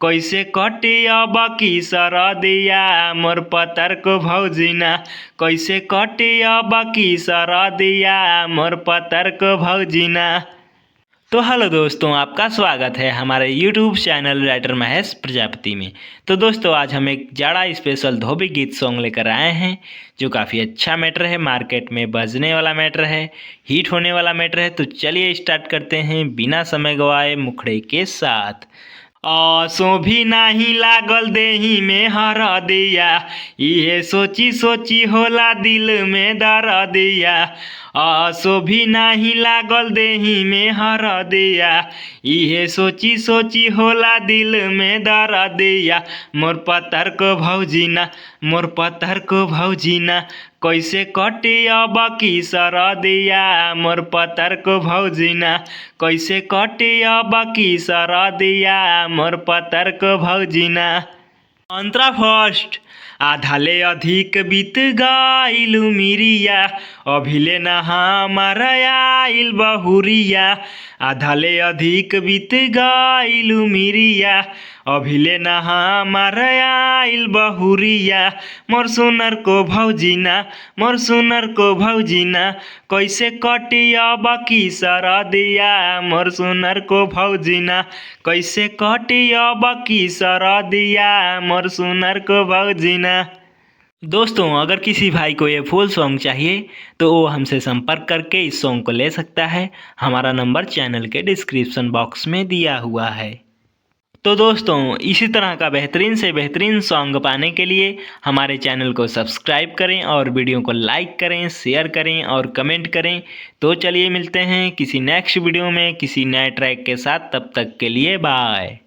कैसे कटी अब की सरदिया मोर पतर को भौजिना। कैसे कटी अब की सरदिया मोर पतर को भौजिना। तो हेलो दोस्तों, आपका स्वागत है हमारे YouTube channel writer Mahesh Prajapati में। तो दोस्तों, आज हम एक जाड़ा स्पेशल धोबी गीत सॉन्ग लेकर आए हैं जो काफ़ी अच्छा मैटर है, मार्केट में बजने वाला मैटर है, हिट होने वाला मैटर है। तो चलिए स्टार्ट करते हैं बिना समय गवाए मुखड़े के साथ। आसो भी नाही लागल देही में हरदिया, इहे सोची सोची होला दिल में दर्दिया। आसो भी नाही लागल देही में हरदिया, इहे सोची सोची होला दिल में दर्दिया। मोर पतर को भौजिना, मोर पतर को भौजिना। कैसे कटी अब की सरदिया मोर पतर को भौजिना। कैसे कटी अब की सरदिया मोर पतर को भौजिना। अंतरा फर्स्ट। आधाले अधिक बीत गइल मिरिया, अभिले न हमार आइल बहुरिया। आधाले अधिक बीत गइल मिरिया, अभिले न हमार आइल बहुरिया। मोर सुनर को भौजिना, मोर सुनर को भौजिना। कैसे कटी अब की सरदिया मोर सुनर को भौजिना। कैसे कटी अब की सरदिया मोर सुनर को भौजिना। दोस्तों, अगर किसी भाई को ये फुल सॉन्ग चाहिए तो वो हमसे संपर्क करके इस सॉन्ग को ले सकता है। हमारा नंबर चैनल के डिस्क्रिप्शन बॉक्स में दिया हुआ है। तो दोस्तों, इसी तरह का बेहतरीन से बेहतरीन सॉन्ग पाने के लिए हमारे चैनल को सब्सक्राइब करें और वीडियो को लाइक करें, शेयर करें और कमेंट करें। तो चलिए मिलते हैं किसी नेक्स्ट वीडियो में किसी नए ट्रैक के साथ। तब तक के लिए बाय।